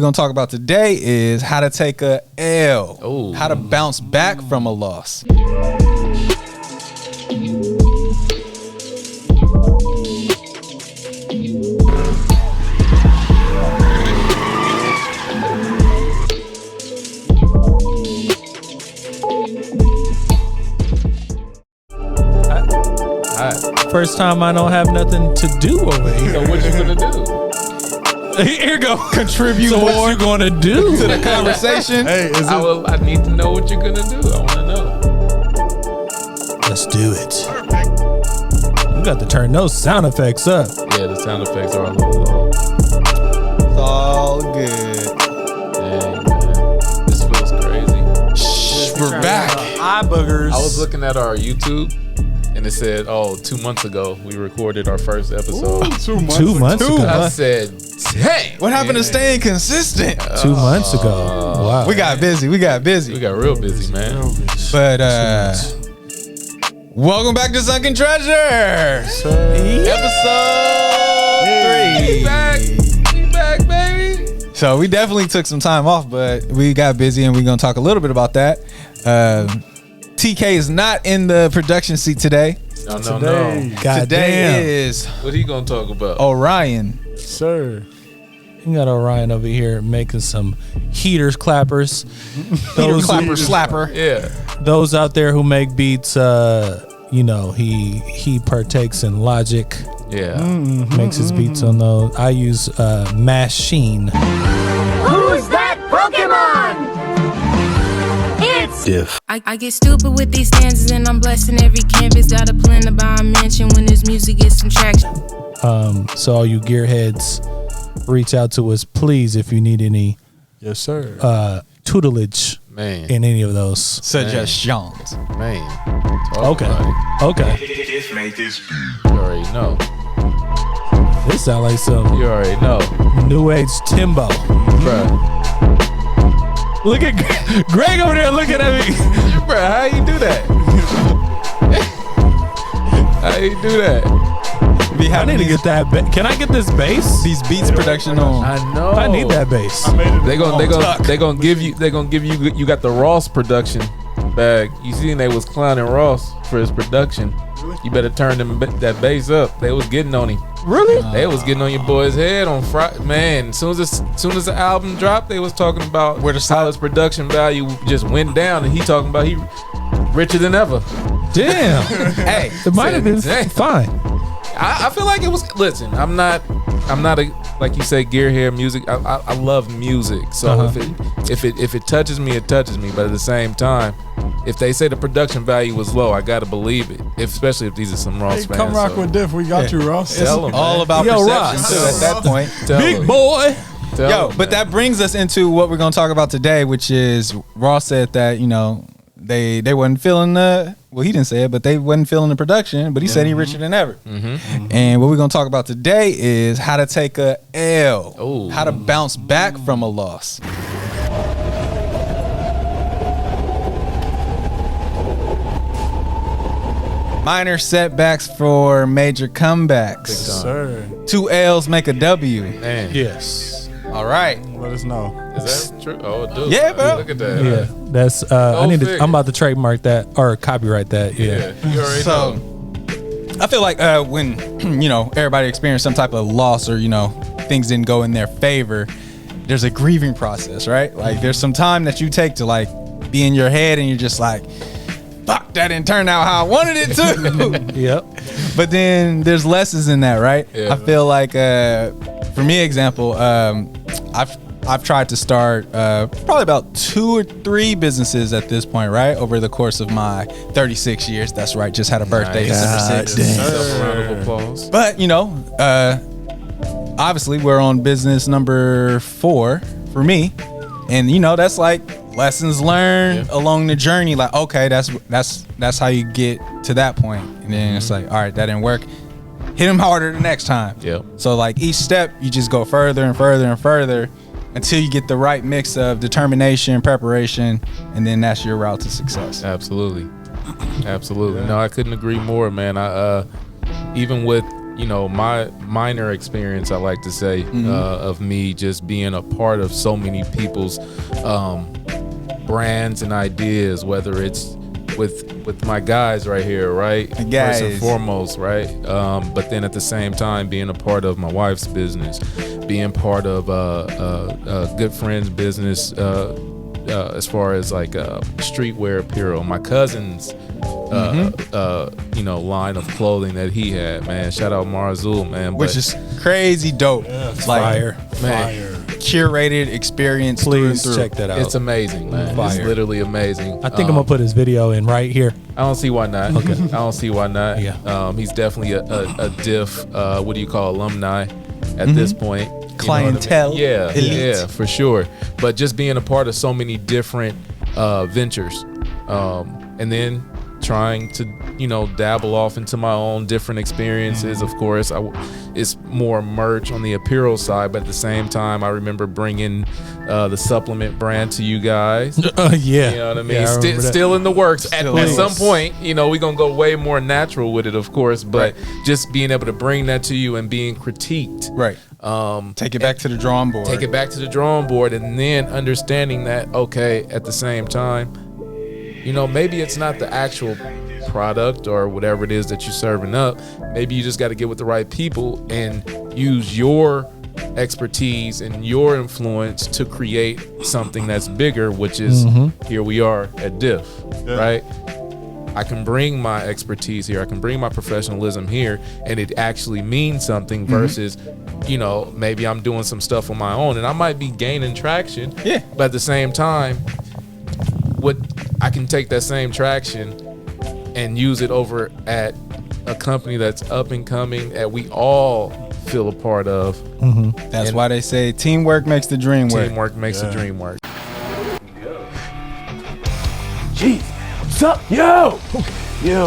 we're going to talk about today is how to take a L. Ooh. How to bounce back from a loss. First time I don't have nothing to do over here. So what you gonna do? Here go. Contribute So more what you gonna do to the conversation. Hey, I need to know what you're gonna do. I want to know. Let's do it. You got to turn those sound effects up. Yeah, the sound effects are a little low. It's all good. Dang, man. This feels crazy. Shh, we're back. Eye boogers. I was looking at our YouTube and it said, 2 months ago we recorded our first episode. Ooh, 2 months ago. I said, hey, What happened to staying consistent? 2 months ago. Wow. We got busy. We got real busy, man. But welcome back to Sunken Treasure. Episode 3. We back, baby. So we definitely took some time off, but we got busy and we're going to talk a little bit about that. TK is not in the production seat today. No. God Today damn. is What are you gonna talk about? Orion. Sir. You got Orion over here making some heaters, clappers. Heater clapper slapper. Yeah. Those out there who make beats, he partakes in Logic, Yeah. makes his beats on those. I use Machine. Who's that Pokemon? It's Diff. I get stupid with these stanzas and I'm blessing every canvas. Got a plan to buy a mansion when this music gets some traction. So all you gearheads, reach out to us, please, if you need any Yes, sir. tutelage Man. in any of those. Suggestions. Man. Talk Okay. about Okay. it. You already know. This sound like some You already know. new age Timbo. Bruh. Look at Greg over there looking at me. Bruh, how you do that? How you do that? I need to get that. Can I get this bass? These beats production on. I know. I need that bass. They gonna give you. You got the Ross production bag. You seen they was clowning Ross for his production. You better turn that bass up. They was getting on him. Really? They was getting on your boy's head on Friday. Man, as soon as the album dropped, they was talking about Where the how his production value just went down, and he talking about he richer than ever. Damn. Hey, It might have been Dang. fine. I feel like it was. Listen, I'm not a, like you say, gearhead music. I love music, so if it touches me, it touches me. But at the same time, if they say the production value was low, I gotta believe it. Especially if these are some Ross Hey, fans. come rock with Diff. We got you, Ross. Tell 'em, all man. about Yo, perception Ross. too at that point. Tell Big 'em. boy. Tell Yo, 'em, but man. that brings us into what we're going to talk about today, which is Ross said that, they wasn't feeling he didn't say it, but they wasn't feeling the production, but he said he richer than ever. And what we're going to talk about today is how to take a L. Ooh. How to bounce back from a loss. Minor setbacks for major comebacks. Sir. 2 L's make a W. Man, Yes. All right. Let us know. is that true? Oh, dude. Yeah, bro. Look at that. Yeah. That's figure. I'm about to trademark that or copyright that. Yeah. Yeah. You already So know. I feel like when everybody experienced some type of loss or things didn't go in their favor, there's a grieving process, right? Like there's some time that you take to like be in your head and you're just like, fuck, that didn't turn out how I wanted it to. Yep. But then there's lessons in that, right? Yeah. I feel like for me, example, I've tried to start probably about 2 or 3 businesses at this point, right? Over the course of my 36 years. That's right. Just had a birthday, December 6th. Round of applause. But, obviously we're on business number 4 for me. And, that's like lessons learned along the journey. Like, okay, that's how you get to that point. And then it's like, all right, that didn't work. Hit them harder the next time. Yep. So like each step, you just go further and further and further until you get the right mix of determination, preparation, and then that's your route to success. Absolutely. No, I couldn't agree more, man. I even with my minor experience, I like to say, of me just being a part of so many people's brands and ideas, whether it's with my guys right here, right? First and foremost, right? But then at the same time, being a part of my wife's business, being part of a good friend's business, as far as like streetwear apparel. My cousin's line of clothing that he had, man. Shout out Marzul, man. Which is crazy dope. It's like, fire. Man. Curated experience. Please through. check that out. It's amazing, man. It's literally amazing. I think I'm gonna put his video in right here. I don't see why not. Okay. I don't see why not. Yeah. He's definitely a diff. What do you call alumni at this point? Clientele. You know what I mean? Elite. Yeah, for sure. But just being a part of so many different ventures, and then trying to dabble off into my own different experiences. Of course, it's more merch on the apparel side, but at the same time, I remember bringing the supplement brand to you guys. Yeah, you know what I mean. Yeah, Still in the works. Still At is. some point, we're gonna go way more natural with it, of course. But just being able to bring that to you and being critiqued, Right. Take it back to the drawing board. take it back to the drawing board, and then understanding that, okay, at the same time, maybe it's not the actual product or whatever it is that you're serving up. Maybe you just got to get with the right people and use your expertise and your influence to create something that's bigger, which is here we are at Diff, right? I can bring my expertise here, I can bring my professionalism here, and it actually means something versus maybe I'm doing some stuff on my own and I might be gaining traction, but at the same time, I can take that same traction and use it over at a company that's up and coming that we all feel a part of. That's why they say teamwork makes the dream work. Teamwork makes the dream work. Jeez, what's up? Yo,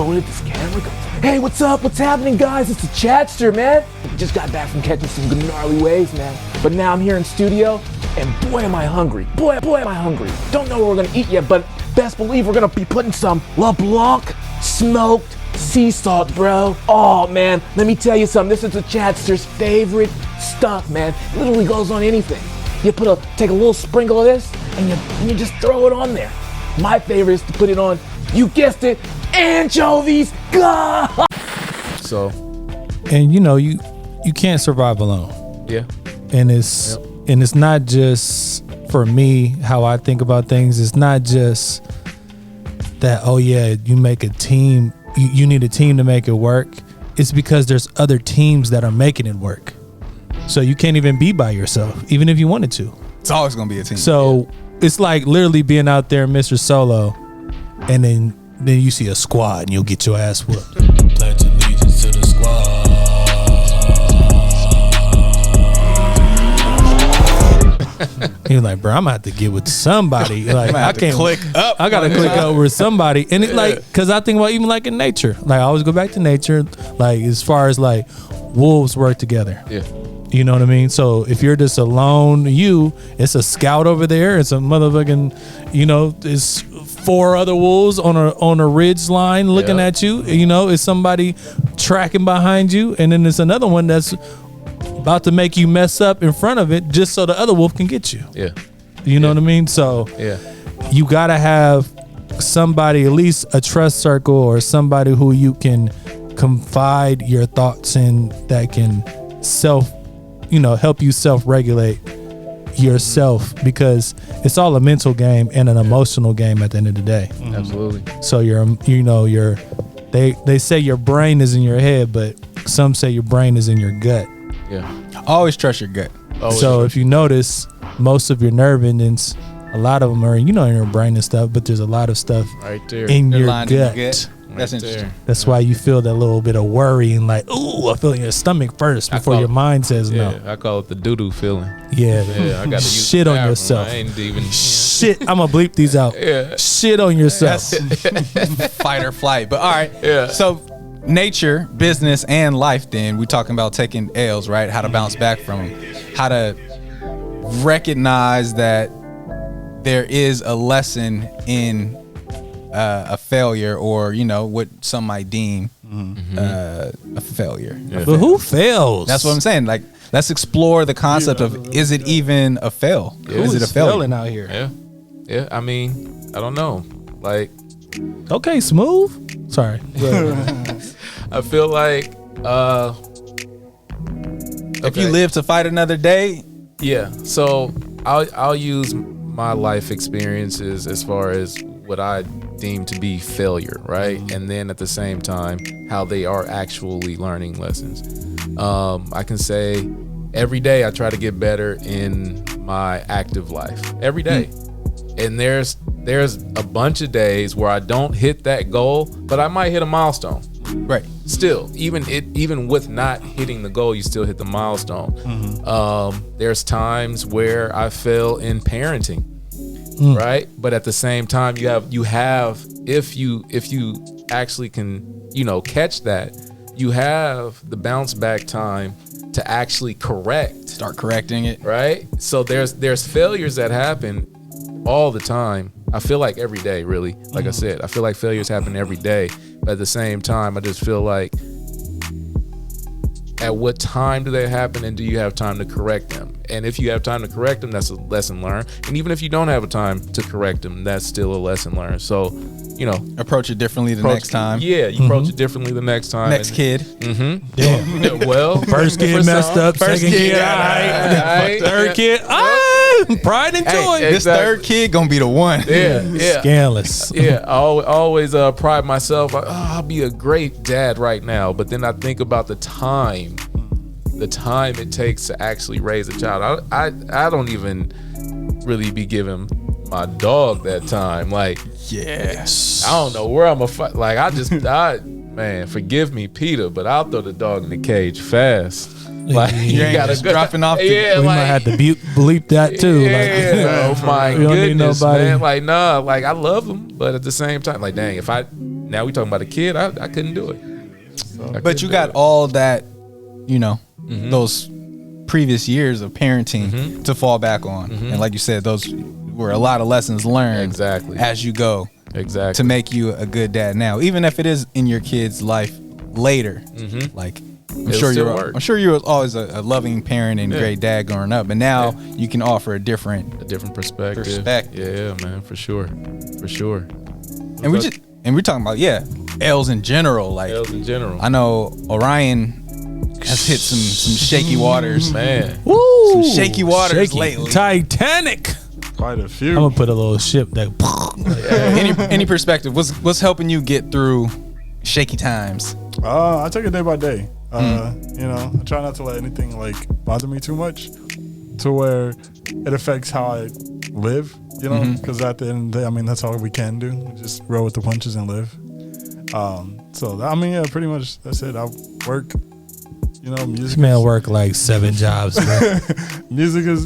where did this camera go? Hey, what's up? What's happening, guys? It's the Chatster, man. Just got back from catching some good gnarly waves, man. But now I'm here in studio, and boy, am I hungry. Boy, am I hungry. Don't know what we're gonna eat yet, but best believe we're gonna be putting some LeBlanc smoked sea salt, bro. Oh, man, let me tell you something. This is the Chatster's favorite stuff, man. It literally goes on anything. You take a little sprinkle of this, and you just throw it on there. My favorite is to put it on, you guessed it, anchovies. God! So, And you can't survive alone. yeah. And it's not just for me how I think about things. It's not just that, you make a team, you need a team to make it work. It's because there's other teams that are making it work. So you can't even be by yourself, even if you wanted to. It's always gonna be a team. So it's like literally being out there, Mr. Solo, and then you see a squad and you'll get your ass whooped. Pledge allegiance to the squad. He was like, bro, I'm gonna have to get with somebody. Like, I can't click up. I gotta click up with somebody. And it cause I think about even like in nature. Like I always go back to nature. Like as far as like wolves work together. Yeah. You know what I mean? So if you're just alone, it's a scout over there. It's a motherfucking, it's 4 other wolves on a ridge line looking at you. It's somebody tracking behind you, and then there's another one that's about to make you mess up in front of it just so the other wolf can get you. Yeah. You know what I mean? So you gotta have somebody, at least a trust circle or somebody who you can confide your thoughts in that can help you self-regulate yourself, because it's all a mental game and an emotional game at the end of the day. Absolutely. So they say your brain is in your head, but some say your brain is in your gut. Yeah. Always trust your gut. So if you notice, most of your nerve endings, a lot of them are in your brain and stuff, but there's a lot of stuff Right there. in They're your lined in your gut. gut. That's Right interesting. there. That's why you feel that little bit of worry and like, ooh, I feel in your stomach first before call your it- mind says Yeah, no. I call it the doo-doo feeling. Yeah, Yeah, I got to use shit the on bathroom. yourself. I ain't even. Shit, I'm gonna bleep these out. Yeah. Shit on yourself. Fight or flight. But all right. Yeah. So nature, business, and life, then we talking about taking L's, right? How to bounce back from them. How to recognize that there is a lesson in a failure, or what some might deem a failure. Yeah. But who fails? That's what I'm saying. Like, let's explore the concept of, is it even a fail? Is it a failure? failing out here? Yeah. I mean, I don't know. Like, Okay, smooth. Sorry. I feel like If you live to fight another day, yeah. So I'll use my life experiences as far as what I deem to be failure, right? And then at the same time, how they are actually learning lessons. I can say every day I try to get better in my active life. Every day. And there's a bunch of days where I don't hit that goal, but I might hit a milestone. right? Still, even with not hitting the goal, you still hit the milestone. There's times where I fail in parenting, right? But at the same time, you have if you actually can catch that, you have the bounce back time to actually Start correcting it. right? So there's failures that happen all the time. I feel like every day, really. Like I said, I feel like failures happen every day. But at the same time, I just feel like, at what time do they happen, and do you have time to correct them? And if you have time to correct them, that's a lesson learned. And even if you don't have a time to correct them, that's still a lesson learned. So, Approach it differently the next time. Yeah, you approach it differently the next time. Next kid. Yeah. Well, First kid for messed some- up. First Second kid, kid, all alright. Third kid, pride and joy. Hey, This Exactly. third kid gonna be the one. Yeah. Scandalous. Yeah, I always pride myself. Like, I'll be a great dad right now, but then I think about the time it takes to actually raise a child. I don't even really be giving my dog that time. Like, Yes. I don't know where I'm gonna fight. Like, man, forgive me, Peter, but I'll throw the dog in the cage fast. Like, You ain't just dropping off the- Yeah, We like, might have to bleep that too. yeah, oh my we don't need goodness, nobody. man. Like, nah, like, I love them, but at the same time, like, dang, now we talking about a kid, I couldn't do it. But you got all that, those previous years of parenting to fall back on. And like you said, those were a lot of lessons learned Exactly. as you go Exactly. to make you a good dad now, even if it is in your kid's life later. Like, I'm It'll still work. sure you were always a loving parent and great dad growing up, but now you can offer a different perspective. Yeah, man, for sure. and we're talking about L's in general. Like, L's in general. I know Orion has hit some shaky waters, Man. Woo! some shaky waters Shaky. lately. Titanic. Quite a few. I'm gonna put a little ship that. Any perspective? What's helping you get through shaky times? I take it day by day. I try not to let anything like bother me too much, to where it affects how I live. Because at the end of the day, I mean, that's all we can do. We just roll with the punches and live. Pretty much that's it. I work. Music. This man work like 7 jobs. Man. Music is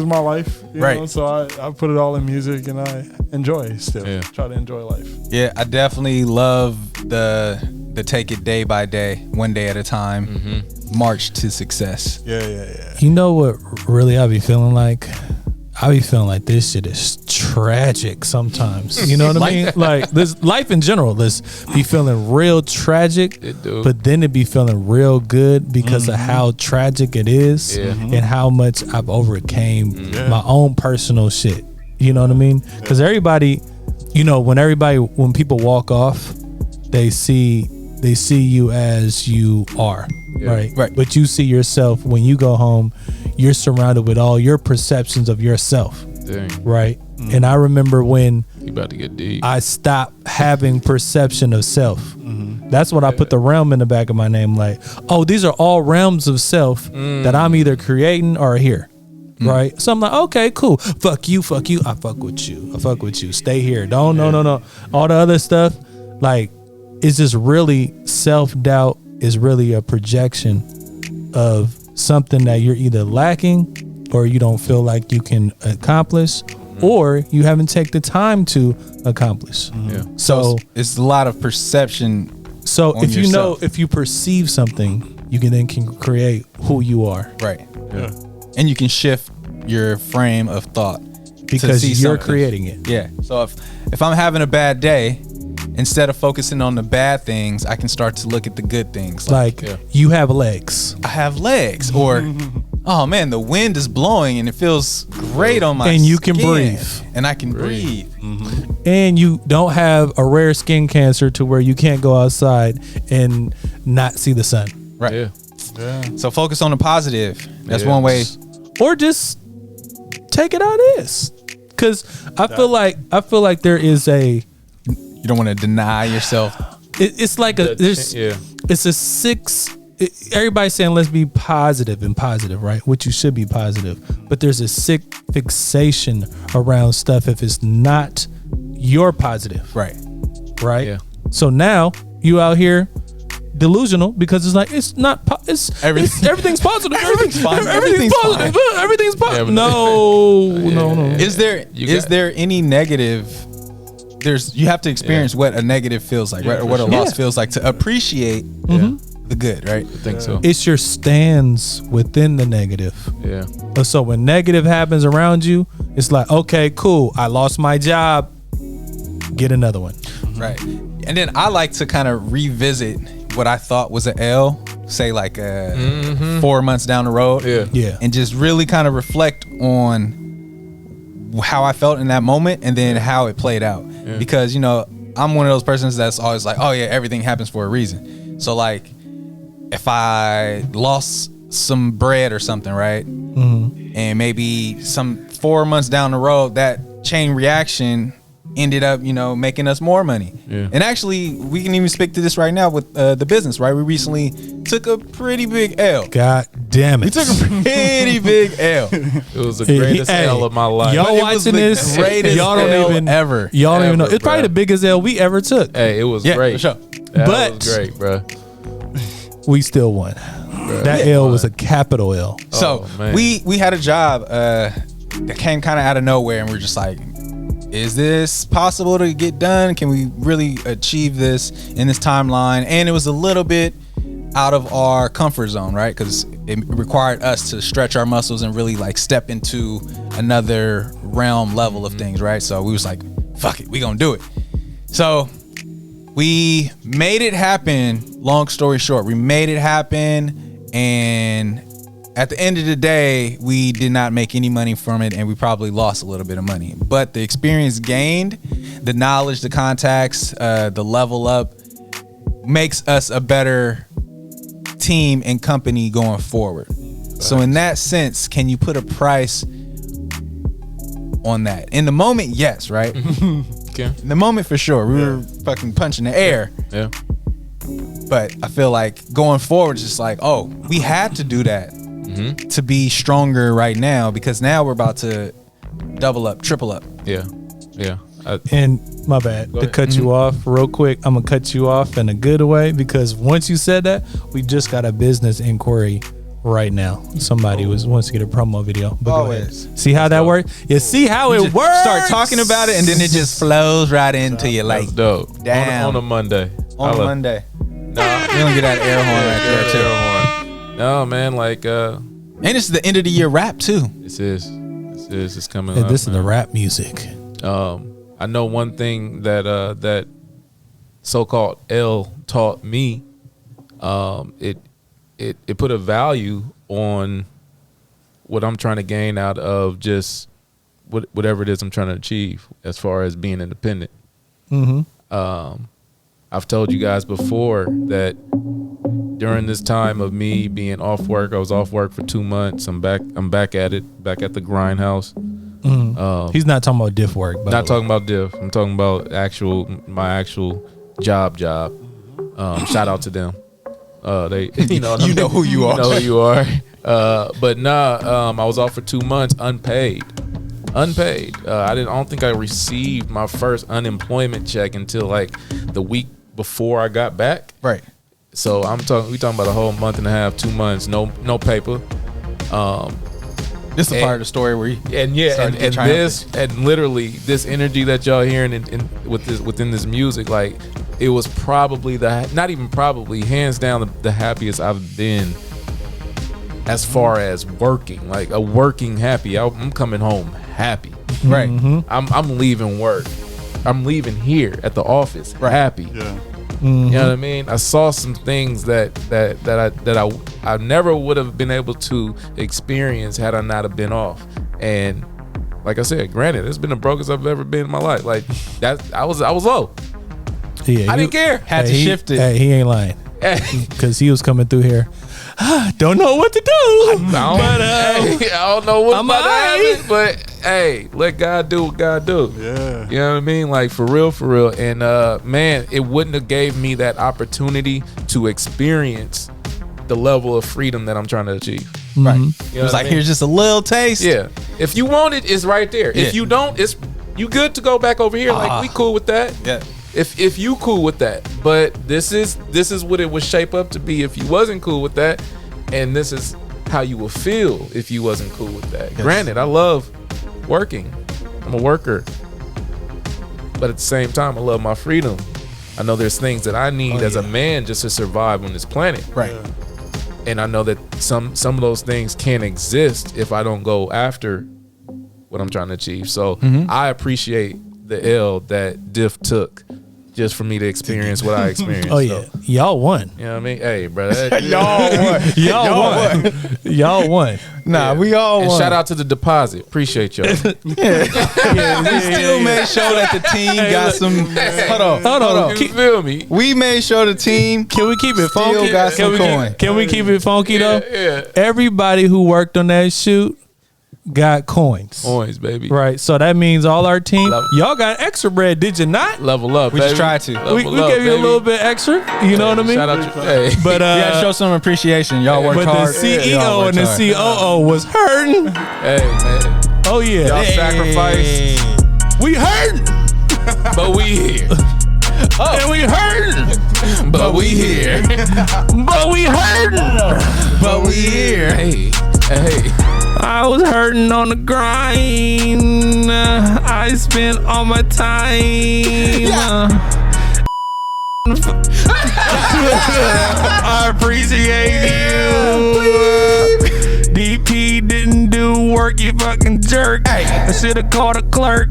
my life. You Right. know, so I put it all in music, and I enjoy still. Yeah. Try to enjoy life. Yeah, I definitely love the take it day by day, one day at a time, march to success. Yeah. You know what? Really, I be feeling like. I be feeling like this shit is tragic sometimes. You know what I mean? Like, this life in general, this be feeling real tragic, It do. but then it be feeling real good because of how tragic it is and how much I've overcame my own personal shit. You know what I mean? Because everybody, when people walk off, they see you as you are. Right. But you see yourself when you go home, you're surrounded with all your perceptions of yourself. Dang. Right. And I remember when You about to get deep. I stopped having perception of self. That's what I put the realm in the back of my name. Like, oh, these are all realms of self that I'm either creating or here. Right. So I'm like, okay, cool. Fuck you. I fuck with you. Stay here. No. All the other stuff, like, it's just really self-doubt is really a projection of something that you're either lacking or you don't feel like you can accomplish or you haven't taken the time to accomplish. Yeah. So it's a lot of perception. so on if you yourself. know, if you perceive something, you can create who you are Right. Yeah. And you can shift your frame of thought because see you're something. creating it. Yeah. So if I'm having a bad day instead of focusing on the bad things, I can start to look at the good things. Like you have legs. I have legs, or oh man, the wind is blowing and it feels great on my And you can skin, breathe. and I can breathe. And you don't have a rare skin cancer to where you can't go outside and not see the sun. Right. Yeah. So focus on the positive. That's one way. Or just take it how it is. Cause I feel like there is a, You don't want to deny yourself. it's like a, there's, it's a everybody's saying let's be positive and positive, right? Which you should be positive. But there's a sick fixation around stuff if it's not your positive. Right. Right? Yeah. So now you out here delusional because it's like it's not everything's positive. Everything's fine. Everything's positive. Everything's positive. No. Is there any negative? You have to experience what a negative feels like, right? Or what a loss feels like to appreciate the good, right? I think so. It's your stance within the negative. Yeah. So when negative happens around you, it's like, okay, cool. I lost my job. Get another one. Right. And then I like to kind of revisit what I thought was an L, say like 4 months down the road. Yeah. And just really kind of reflect on how I felt in that moment and then how it played out. Because, you know, I'm one of those persons that's always like, oh yeah, everything happens for a reason. So like if I lost some bread or something, right? And maybe some 4 months down the road, that chain reaction ended up, you know, making us more money. And actually, we can even speak to this right now with the business, right? We recently took a pretty big L. God damn it. We took a pretty big L. It was the greatest L of my life. Y'all It was watching the this? greatest Y'all don't L even ever. Y'all don't even know. Ever, It's probably bro. the biggest L we ever took. Hey, it was Yeah, great. for sure. That But- was great, bro. We still won. That L was a capital L. So man. we had a job that came kind of out of nowhere, and we're just like, is this possible to get done? Can we really achieve this in this timeline? And it was a little bit out of our comfort zone, right? Because it required us to stretch our muscles and really like step into another realm level of things, right? So we was like, fuck it, we gonna do it. So we made it happen. Long story short, we made it happen, and at the end of the day, we did not make any money from it, and we probably lost a little bit of money. But the experience gained, the knowledge, the contacts, the level up makes us a better team and company going forward. So in that sense, can you put a price on that? In the moment, yes, right? Okay. In the moment, for sure. We were fucking punching the air. Yeah. But I feel like going forward, it's just like, oh, we had to do that to be stronger right now, because now we're about to double up, triple up. Yeah. Yeah. And my bad to ahead. cut you off real quick. I'm gonna cut you off in a good way, because once you said that, we just got a business inquiry right now. Somebody wants to get a promo video. But go ahead. Always. See how that works? You see how it Just works? Start talking about it, and then it just flows right into you like That's dope. damn. On a Monday. on Monday. Nah. We're gonna get that air horn right there too. Air horn. No, man, like And it's the end of the year wrap too. this is it's coming Hey, up. this is the man. rap music. I know one thing that that so-called L taught me. It put a value on what I'm trying to gain out of just whatever it is I'm trying to achieve as far as being independent. I've told you guys before that during this time of me being off work, I was off work for 2 months. I'm back at it, back at the grindhouse. He's not talking about diff work. Not talking about diff. I'm talking about my actual job. Shout out to them. They, you know, You know who you are. You know who you are. But I was off for 2 months, unpaid. I don't think I received my first unemployment check until like the week before I got back. Right. So we talking about a whole month and a half, 2 months, no paper. This is the part of the story where you And yeah, started to get triumphant. and literally this energy that y'all hearing within this music, like it was probably hands down the happiest I've been as far as working, like a working happy. I'm coming home happy. right. I'm leaving work I'm leaving here at the office happy. Yeah. You know what I mean? I saw some things that I never would have been able to experience had I not have been off. And like I said, granted, it's been the brokest I've ever been in my life. Like that, I was low. Yeah, I didn't care. Had to shift it. Hey, he ain't lying. Because he was coming through here. Don't know what to do. I don't know what's about to happen, but hey, let God do what God do. Yeah. You know what I mean? Like for real. And man, it wouldn't have gave me that opportunity to experience the level of freedom that I'm trying to achieve. Right. You know It was what I like, mean? here's just a little taste. Yeah. If you want it, it's right there. Yeah. If you don't, it's you good to go back over here. Like we cool with that. Yeah. If you cool with that. But this is what it would shape up to be if you wasn't cool with that. And this is how you will feel if you wasn't cool with that. Yes. Granted, I love working. I'm a worker. But at the same time, I love my freedom. I know there's things that I need as a man just to survive on this planet. Right. And I know that some of those things can't exist if I don't go after what I'm trying to achieve. So I appreciate the L that Diff took just for me to experience what I experienced. Oh yeah, So, y'all won. you know what I mean? Hey, bro. Y'all won. Nah, we all And won. shout out to the deposit. Appreciate y'all. We still made sure that the team got some. Hold on. You feel me? We made sure the team Can we keep it still funky? got some coin. Can we keep it funky though? Yeah. Everybody who worked on that shoot got coins. Coins, baby. Right. So that means all our team, Love- y'all got extra bread, did you not? Level up, We baby. just tried to. Level We up, gave you a baby. little bit extra. You know what I mean? Shout out to hey. But You gotta show some appreciation. Y'all worked but hard. the Y'all CEO worked and the hard. COO was hurting. Hey, man. Oh yeah. Y'all sacrificed, We hurting. but we here. And we hurting. But we here. But we hurting. But we here. Hey. I was hurting on the grind. I spent all my time. I appreciate you. DP didn't do work, you fucking jerk. I should have called a clerk.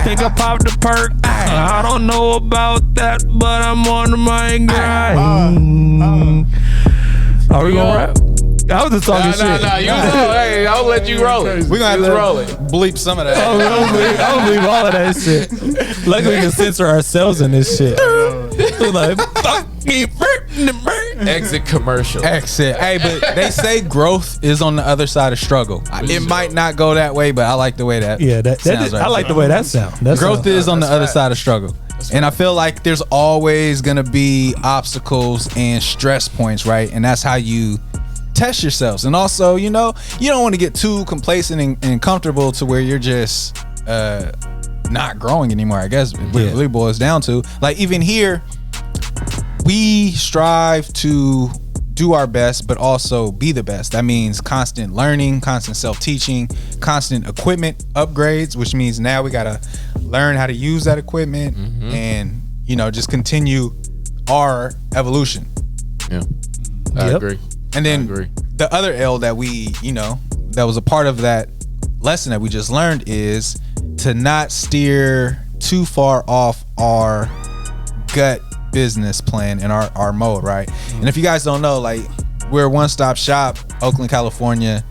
Think I popped a perk. I don't know about that, but I'm on my grind. Are we gonna rap? I was just talking shit. No, you know, hey, I'll let you roll it. We're gonna have Just to roll it. bleep some of that. I don't believe all of that shit. Luckily, we can censor ourselves in this shit. We're like, fuck me, Exit commercial. Exit. Hey, but they say growth is on the other side of struggle. It might not go that way, but I like the way that. Yeah, that sounds is, I like the way that sounds. Growth is on the other side of struggle. And I feel like there's always gonna be obstacles and stress points, right? And that's how you test yourselves. And also, you know, you don't want to get too complacent and comfortable to where you're just not growing anymore, I guess. It really boils down to, like, even here, we strive to do our best, but also be the best. That means constant learning, constant self-teaching, constant equipment upgrades, which means now we gotta learn how to use that equipment and, you know, just continue our evolution. Yeah. I Yep. agree. And I then agree. the other L that we, you know, that was a part of that lesson that we just learned is to not steer too far off our gut business plan and our mode, right? And if you guys don't know, like, we're a one-stop shop, Oakland, California.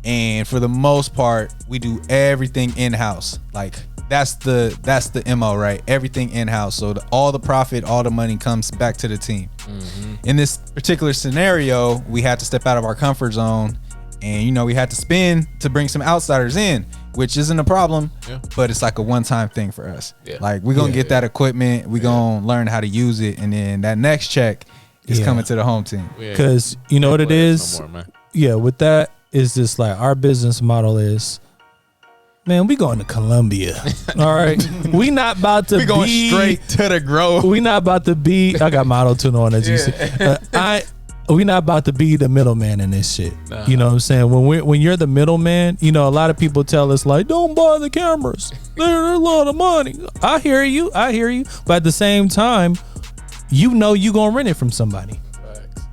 And for the most part, we do everything in-house. Like, that's the MO, right? Everything in-house. So all the profit, all the money comes back to the team. In this particular scenario, we had to step out of our comfort zone, and, you know, we had to spend to bring some outsiders in, which isn't a problem, but it's like a one-time thing for us. Like, we're gonna get that equipment, we're gonna learn how to use it, and then that next check is coming to the home team. Because you know what it is? No more, man. Yeah, with that, it's just like our business model is, man, we going to Colombia. All right. We not about to We going be straight to the grove. We not about to be. I got my auto tune on, as you see. We not about to be the middleman in this shit. You know what I'm saying? When you're the middleman, you know, a lot of people tell us like, don't buy the cameras. They're a lot of money. I hear you. But at the same time, you know you gonna rent it from somebody.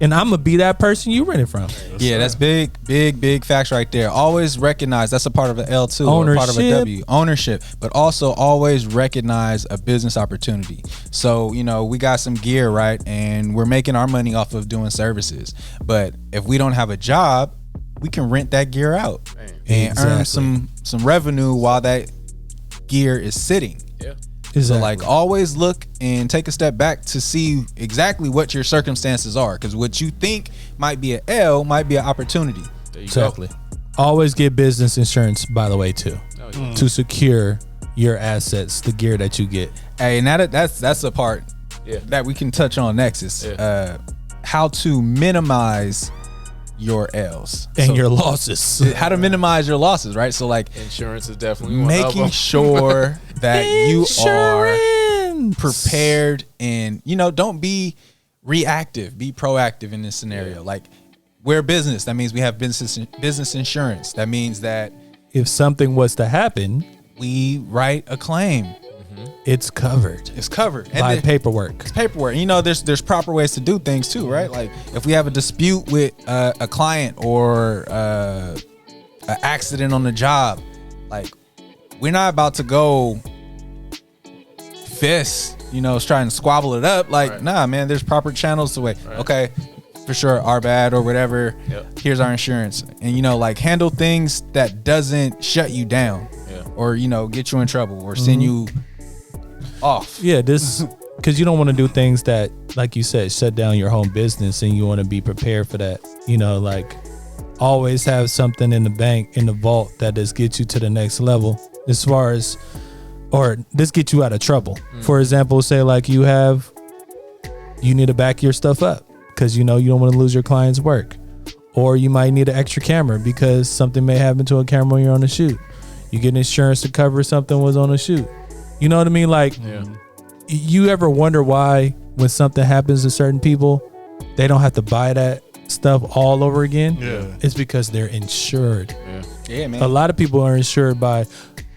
and I'm gonna be that person you rented from. Yeah, that's big facts right there. Always recognize that's a part of an L too, or part of a W. Ownership, but also always recognize a business opportunity. So, you know, we got some gear, right? And we're making our money off of doing services. But if we don't have a job, we can rent that gear out and earn some revenue while that gear is sitting. Yeah. Exactly. So like always look and take a step back to see exactly what your circumstances are, because what you think might be an L might be an opportunity. Exactly. Always get business insurance, by the way, too, to secure your assets, the gear that you get. Hey, now that's a part that we can touch on next is how to minimize your L's and your losses. How to minimize your losses, right? So like insurance is definitely one making sure that you are prepared, and you know, don't be reactive, be proactive in this scenario. Like, we're a business, that means we have business insurance. That means that if something was to happen, we write a claim. It's covered. It's covered by paperwork. It's paperwork. You know, there's proper ways to do things too, right? Like if we have a dispute with a client or an accident on the job, like we're not about to go fist, you know, trying to squabble it up. Like, nah, man, there's proper channels to wait. Okay, for sure, our bad or whatever. Here's our insurance, and you know, like handle things that doesn't shut you down, or you know, get you in trouble or send you off. Yeah, this because you don't want to do things that, like you said, shut down your home business, and you want to be prepared for that. You know, like always have something in the bank, in the vault that just gets you to the next level as far as, or this gets you out of trouble. For example, say like you need to back your stuff up because you know you don't want to lose your client's work, or you might need an extra camera because something may happen to a camera when you're on a shoot. You get insurance to cover something was on a shoot. You know what I mean? Like, you ever wonder why when something happens to certain people, they don't have to buy that stuff all over again? Yeah. It's because they're insured. Yeah, man. A lot of people are insured by,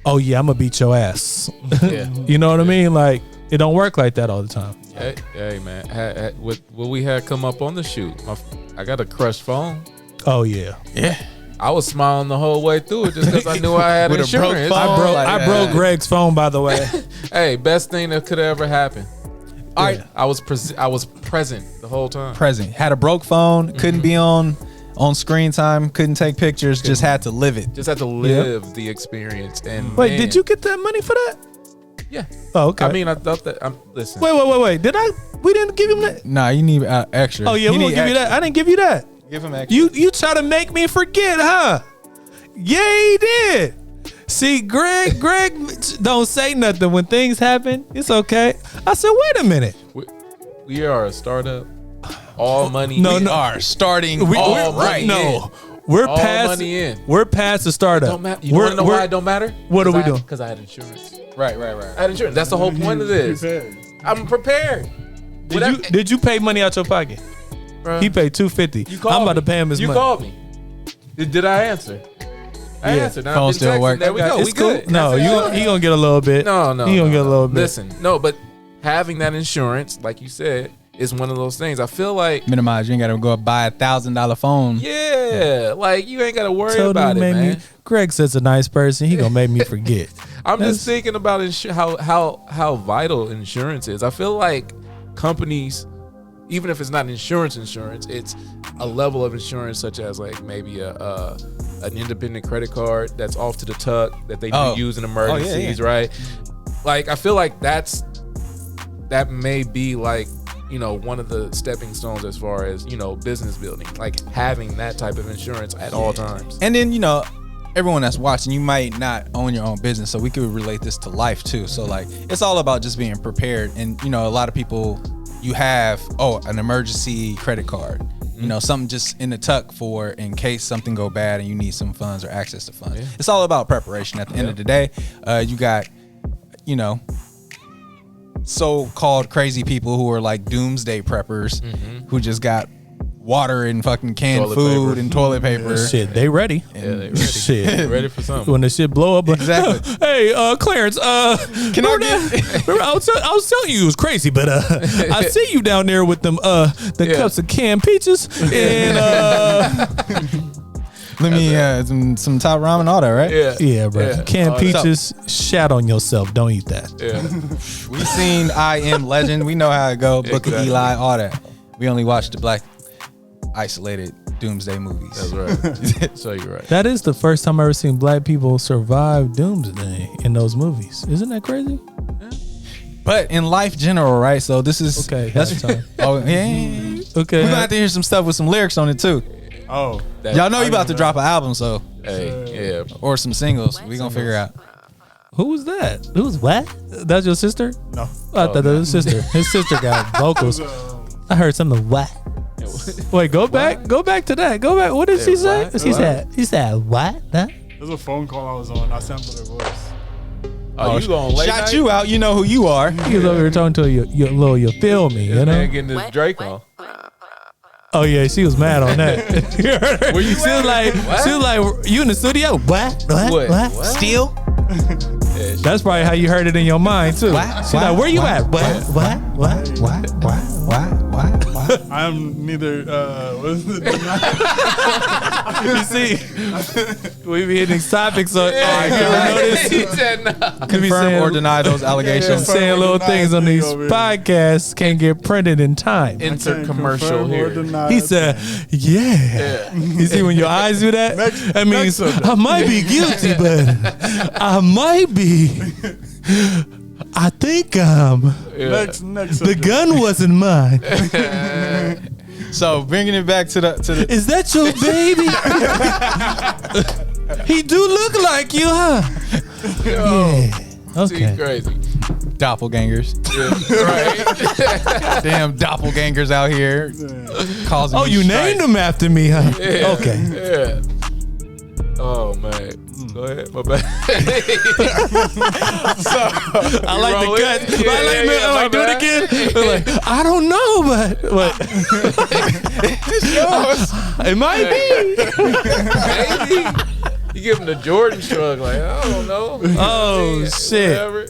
oh yeah, I'm gonna beat your ass. Yeah. You know what I mean? Like, it don't work like that all the time. Hey man, what we had come up on the shoot, I got a crushed phone. Oh yeah. Yeah. I was smiling the whole way through it just because I knew I had With a broke insurance. phone. I broke Greg's phone, by the way. Hey, best thing that could have ever happened. All right. I was present the whole time. Present. Had a broke phone, couldn't be on screen time, couldn't take pictures, just had to live it. Just had to live the experience. And Wait, did you get that money for that? Yeah. Oh, okay. I mean, I thought that. Listen. Wait. We didn't give him that? Nah, you need extra. Oh yeah, we gonna give you that. I didn't give you that. Give him extra. You try to make me forget, huh? Yeah, he did. See, Greg don't say nothing when things happen. It's okay. I said, wait a minute. We are a startup. All money. No, We are starting all right. No, we're All past. money in. We're past the startup. Don't matter. You want to know why it don't matter? What are we doing? Because I had insurance. Right. I had insurance. That's the whole point of this. I'm prepared. Did you pay money out your pocket? Bruh. He paid $250. You called I'm about me. to pay him his You money. called me. Did I answer? I answered. Now Phone I've been still texting. work. There we go. It's We cool. good. No, he gonna get a little bit. No. He gonna get a little bit. Listen, no, but having that insurance, like you said, is one of those things. I feel like, Minimize. You ain't got to go buy $1,000 phone. yeah, like you ain't got to worry Totally about it, made man. me. Greg says a nice person. He gonna make me forget. I'm just thinking about how vital insurance is. I feel like companies, even if it's not insurance, it's a level of insurance such as like maybe an independent credit card that's off to the tuck that they do use in emergencies, right? Like I feel like that may be like, you know, one of the stepping stones as far as, you know, business building, like having that type of insurance at all times. And then, you know, everyone that's watching, you might not own your own business, so we could relate this to life too. So like, it's all about just being prepared. And you know, a lot of people, you have an emergency credit card, you know, something just in the tuck for in case something go bad and you need some funds or access to funds. It's all about preparation. At the end of the day, you got, you know, so-called crazy people who are like doomsday preppers who just got water and fucking canned Toilet food paper. and toilet paper. Shit, they ready. Yeah, they ready. Shit. Ready for something. When the shit blow up, Exactly. Hey, Clarence, Can I remember I was telling you it was crazy, but I see you down there with them cups of canned peaches and Let me some top ramen, all that, right? yeah, bro. Yeah. Canned peaches, shat on yourself. Don't eat that. Yeah. We seen I Am Legend. We know how it go. Book of Exactly. Eli, all that. We only watched the black isolated doomsday movies. That's right. So you're right. That is the first time I ever seen black people survive doomsday in those movies. Isn't that crazy? But in life general, right? So this is Okay, That's halftime. oh yeah. Okay. We're gonna have to hear some stuff with some lyrics on it too. Oh, Y'all know you about to drop an album, so Hey, yeah. or some singles. We gonna figure out. Who was that? Who's what? That's your sister? no. I thought that was his sister. His sister got vocals. I heard something. What? Wait, go back to that. Go back. What did she say? what? She said what? Huh? There's a phone call I was on. I sampled her voice. Oh, you going late Shout night? you out. You know who you are. He was over here talking to you little, you feel me, This you know? man getting this Drake on. Oh yeah, she was mad on that. Where you she was like, you in the studio? What? What? Steal? That's probably how you heard it in your mind too. What? She's like, where you at? What? I am neither. What is it? You see, we be hitting topics, so I can notice. He said no. Could be Confirm saying, or deny those allegations. saying little Deny things on thing these over here. podcasts can't get printed in time. Insert commercial here. He said, yeah. You see when your eyes do that? That means I might be guilty, but I might be. I think Next. the gun wasn't mine. So bringing it back to the Is that your baby? He do look like you, huh? Yeah. See, Okay. crazy. doppelgangers. Yeah, right. Damn doppelgangers out here causing. Oh, me you strife. named him after me, huh? Yeah. Okay. Yeah. Oh man. Go ahead. My bad. I like the roll cut. it? I like, Yeah, I'm like, do my it bad. again. I'm like, I don't know, but it might be. Maybe. You give him the Jordan shrug, like I don't know. Oh shit. Whatever.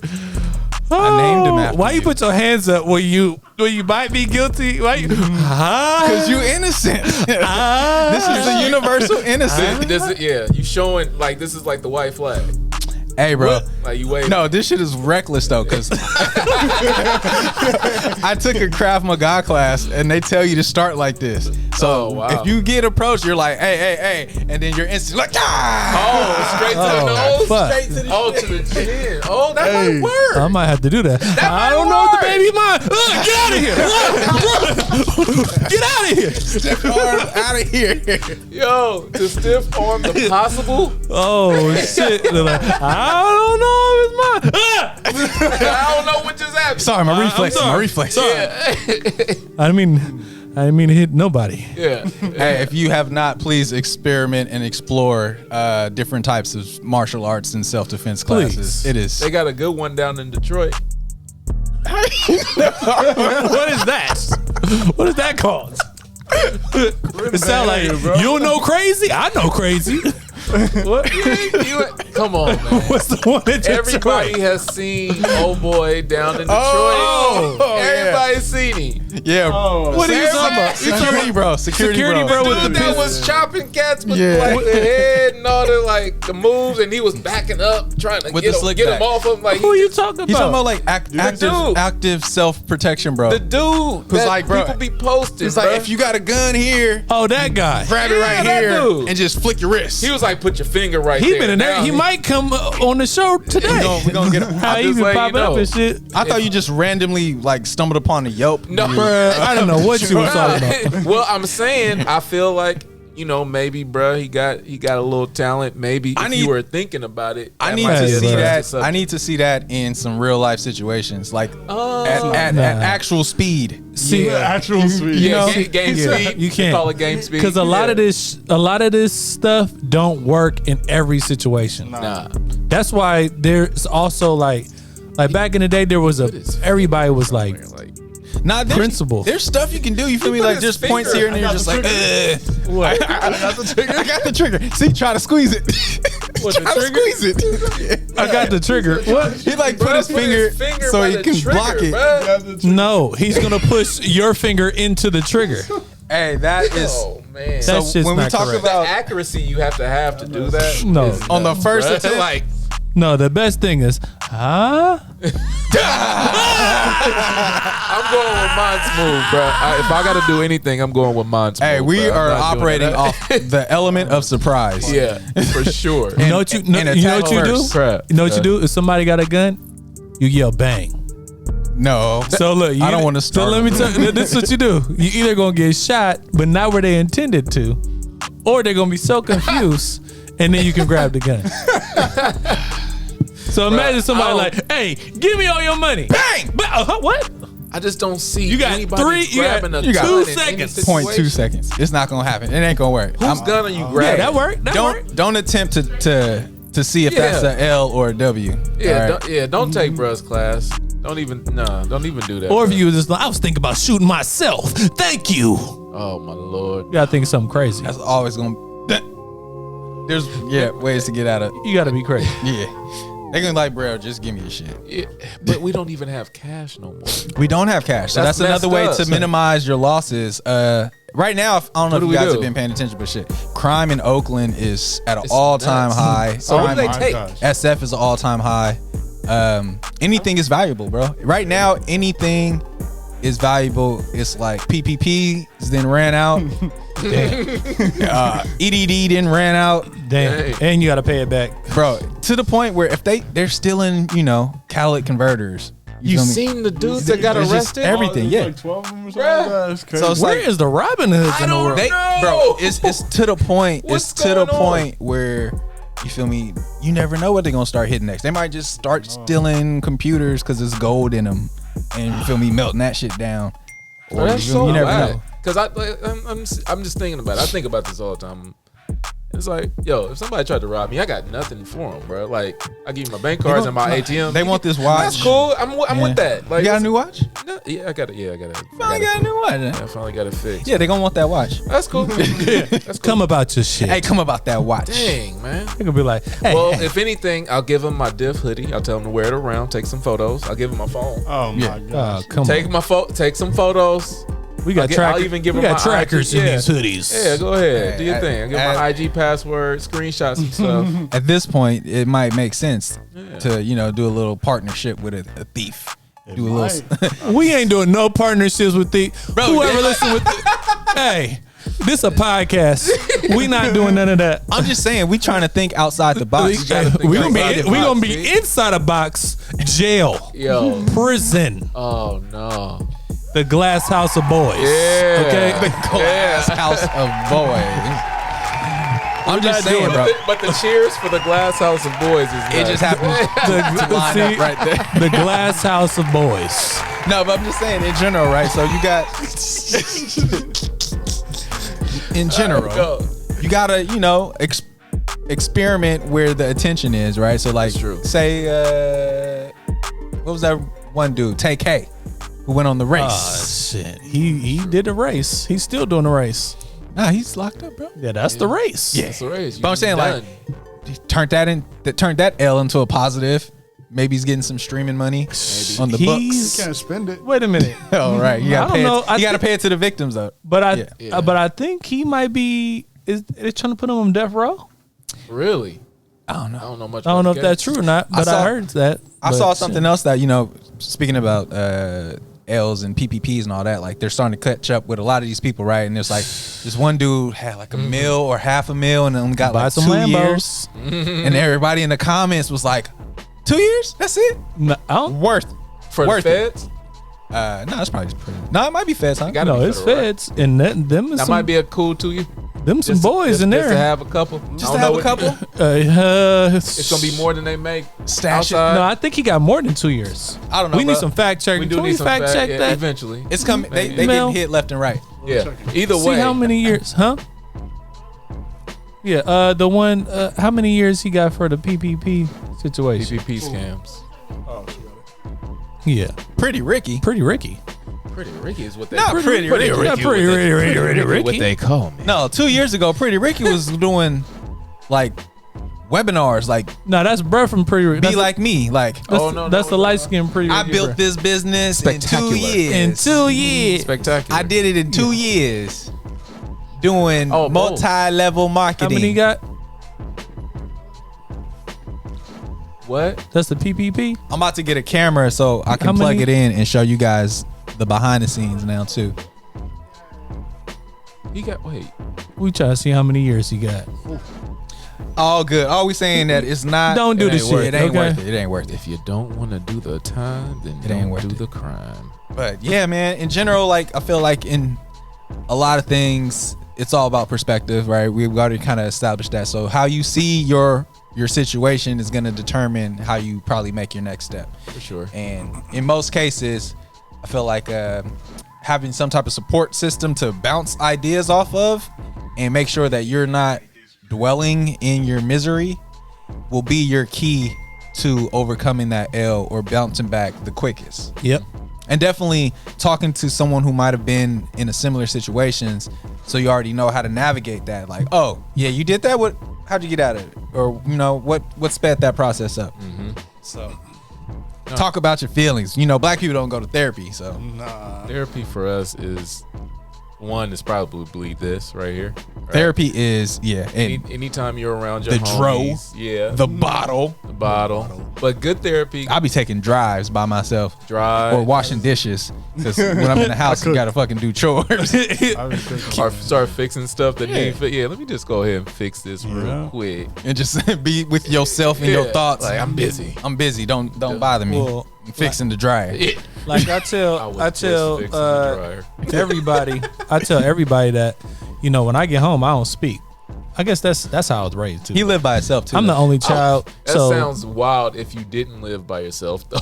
I named him after Why you put your hands up when you might be guilty? Why you? Because you innocent. This is the universal innocent. This is, yeah, you showing like this is like the white flag. Hey, bro. Like you wait. No, this shit is reckless though, because I took a Krav Maga class and they tell you to start like this. So Oh, wow. if you get approached, you're like, hey, and then you're instantly like, ah! Oh, straight to the nose. fuck. Straight to the to the chin. Oh, that might work. I might have to do that. I don't know if the baby mine. Get out of here! Stiff arm out of here. Yo, to stiff arm the possible. Oh shit! They're like, I don't know if it's mine. I don't know what just happened. Sorry, my reflex. sorry. My reflex. I didn't mean to hit nobody. Yeah. Hey, if you have not, please experiment and explore different types of martial arts and self-defense classes. Please. It is. They got a good one down in Detroit. What is that? What is that called? It sound like you don't know crazy. I know crazy. What? Come on, man. What's the one that Everybody has seen Old Boy down in Detroit. Oh, Everybody's seen him. Yeah. What are you talking about? Security, bro. Security, bro. with Dude the that pistol. was chopping cats with Yeah. like the head and all the like the moves, and he was backing up trying to With get the him, slick get back. him off of him. Like Who are you talking about? He's talking about like dude. active self-protection, bro. the dude that like, bro, people be posting. It's like, bro. if you got a gun here, Oh, that guy. grab it right that here dude. and just flick your wrist. He was like, put your finger right He there. been in there. Now He might come on the show today. we gonna get him. How I'm he just been letting popping you up know. and shit. I thought you just randomly like stumbled upon a Yelp. No, Bruh, I don't know what you were talking about. Well, I'm saying I feel like maybe, bruh, he got a little talent. Maybe if you were thinking about it, I that need might to be a see trusted that. subject. I need to see that in some real life situations, like Oh. at actual speed. See, Actual sweet. You know, game yeah, speed. you can't. Call it game speed because a lot of this stuff don't work in every situation. Nah. That's why there's also like back in the day there was everybody was like Nah, principle. There's stuff you can do. You feel me? Like just points here and there, just like. What? I got the trigger. I got the trigger. See, try to squeeze it. What, the Try to trigger? squeeze it. I got the trigger. What? He like put his finger so by he the can trigger, block it. bruh. No, he's gonna push your finger into the trigger. Hey, that is. Oh man. So That's just when we not talk correct. about accuracy you have to do that. No. is on the nuts, first bruh. attempt, like No, the best thing is, huh? I'm going with mine smooth, bro. If I got to do anything, I'm going with mine smooth. hey, we bruh. I'm are not doing operating that. off the element of surprise. Yeah, for sure. You know what you, no, and you know what you attack do? first. Crap. You know what you do? If somebody got a gun, you yell bang. No. So look, I don't wanna start. So let me tell you, this is what you do. You either gonna get shot, but not where they intended to, or they're gonna be so confused, and then you can grab the gun. So imagine somebody like, "Hey, give me all your money." Bang! What? I just don't see You got anybody three- you got- grabbing a you got gun 2 in any seconds. 0.2 situation. seconds. It's not gonna happen. It ain't gonna work. Whose gun are you Yeah, grabbing? that worked. That worked. Don't attempt to see if that's Yeah. a L or a W. Yeah, All right? don't take bruh's class. Don't even do that. Or if bruh. you was just like, I was thinking about shooting myself. Thank you. Oh my lord. You gotta think of something crazy. That's always gonna. There's ways to get out of. You gotta be crazy. Yeah, they gonna like, bro, just give me your shit. Yeah, but we don't even have cash no more. We don't have cash, so That's that's another way messed to up. minimize your losses. Right now, I don't know What if do you we guys do? have been paying attention, but shit, crime in Oakland is at an It's all-time nuts. high. So what do they Crime- take? gosh. SF is an all-time high. Anything is valuable, bro. Right now, anything is valuable. It's like PPPs then ran out. EDD then ran out, Damn. Hey. And you gotta pay it back. bro. To the point where if they're stealing, catalytic converters. You feel me? seen the dudes that got There's just arrested? everything, yeah. Like 12 of them or something Bruh. like that. It's crazy. So it's Where like is the Robin Hoods I in the don't world? know. bro, it's to the point. What's It's to the going on? point where you feel me. You never know what they're gonna start hitting next. They might just start stealing computers because there's gold in them, and you feel me, melting that shit down. Or Bro, that's you, feel me? so You never whack. know. Cause I'm just thinking about it. I think about this all the time. It's like, yo, if somebody tried to rob me, I got nothing for them, bro. Like, I give you my bank cards and my ATM. They want this watch. That's cool. I'm with that. Like, You got a new watch? No, yeah, I got it. Yeah, I got it. Finally got a new watch. I finally got it fixed. Yeah, they gonna want that watch. That's cool. That's cool. Come about your shit. Hey, come about that watch. Dang, man. They gonna be like, hey, Well, hey. if anything, I'll give them my Diff hoodie. I'll tell them to wear it around, take some photos. I'll give them my phone. Oh my Yeah. gosh. Oh, come Take on. take some photos. We got I'll even give we them got my trackers IG, in yeah. these hoodies. Yeah, go ahead. Do your Hey, thing. I'll give my IG password, screenshots and stuff. At this point, it might make sense to do a little partnership with a thief. Do a little. We ain't doing no partnerships with the whoever yeah. listen with. Hey, this a podcast. We not doing none of that. I'm just saying, we trying to think outside the box. We gonna outside be the we gonna box, be see? inside a box, jail, Yo. prison, Oh no. the glass house of boys. Yeah. Okay. Glass house of boys. I'm just saying, bro. But the cheers for the glass house of boys is It just happened to line See, up right there. the glass house of boys. No, but I'm just saying in general, right? So you got in general, Go. you gotta experiment where the attention is, right? So like, That's true. say, what was that one dude, TK, who went on the race? Shit. He did a race. He's still doing the race. Nah, he's locked up, bro. Yeah, that's the race. Yeah. It's a race. But I'm saying like, he turned that L into a positive. Maybe he's getting some streaming money on the He's- books. You can't spend it. Wait a minute. Oh right, you I gotta don't pay. know. You gotta pay it to the victims though. But Yeah. but I think he might be. Is they trying to put him on death row? Really? I don't know. I don't know much. I don't know about if the that's case. true or not, but I saw- heard that. I But saw shit. something else that speaking about L's and PPPs and all that. Like they're starting to catch up with a lot of these people, right? And there's like this one dude had like a mil or half a mil, and only got Buy like some 2 Lambos. years. And everybody in the comments was like, 2 years? That's it? No, I don't. Worth For the worth it. feds? No, it's probably just pretty. No, it might be feds, huh? Gotta No, be it's federal, right? feds, and them is That some, might be a cool to you. them some Just- boys just- in Just to there. have a couple. Just to have a couple. It's gonna be more than they make. Stash it. outside. No, I think he got more than 2 years. I don't know, We need bro. some fact checking. We do Can need some fact check yeah, that. eventually. It's coming. They Maybe. Mel. getting hit left and right. Yeah. Either See way. how many years, huh? Yeah, the one. How many years he got for the PPP situation? PPP scams. Oh, she got it. Yeah, Pretty Ricky. pretty Ricky. Pretty Ricky is what they Not Pretty Ricky. what they call me. No, 2 years ago, Pretty Ricky was doing like webinars, like No, that's bruh from Pretty Ricky. be like me, like That's the light skin Pretty Ricky. I built this business in 2 years. in 2 years. Spectacular. I did it in 2 years, doing multi-level marketing. How many you got? What? That's the PPP. I'm about to get a camera so I How can plug many- it in and show you guys the behind the scenes now too. He got We try to see how many years he got. All good. All we saying that it's not. Don't do it this ain't worth shit, It ain't okay? worth it. It ain't worth it. If you don't want to do the time, then It ain't don't worth do it. the crime. But yeah, man. In general, like I feel like in a lot of things, it's all about perspective, right? We've already kind of established that. So how you see your situation is going to determine how you probably make your next step. For sure. And in most cases, I feel like having some type of support system to bounce ideas off of and make sure that you're not dwelling in your misery will be your key to overcoming that L or bouncing back the quickest. Yep. And definitely talking to someone who might have been in a similar situations, so you already know how to navigate that. Like, oh yeah, you did that. How'd you get out of it? Or you know what sped that process up? So talk about your feelings. You know, black people don't go to therapy, so Therapy for us is probably this right here. Right? therapy is and Anytime you're around your the dro, homies, the bottle. But good therapy, I'll be taking drives by myself. Or washing dishes, because when I'm in the house, you gotta fucking do chores. or start fixing stuff that need. Let me just go ahead and fix this real quick. And just be with yourself and your thoughts. Like I'm busy. Don't bother me. Well, I'm fixing the dryer. Like I tell fixing the dryer. everybody, that, you know, when I get home, I don't speak. I guess that's how I was raised too. He lived by himself too. I'm the only child, That so sounds wild if you didn't live by yourself though.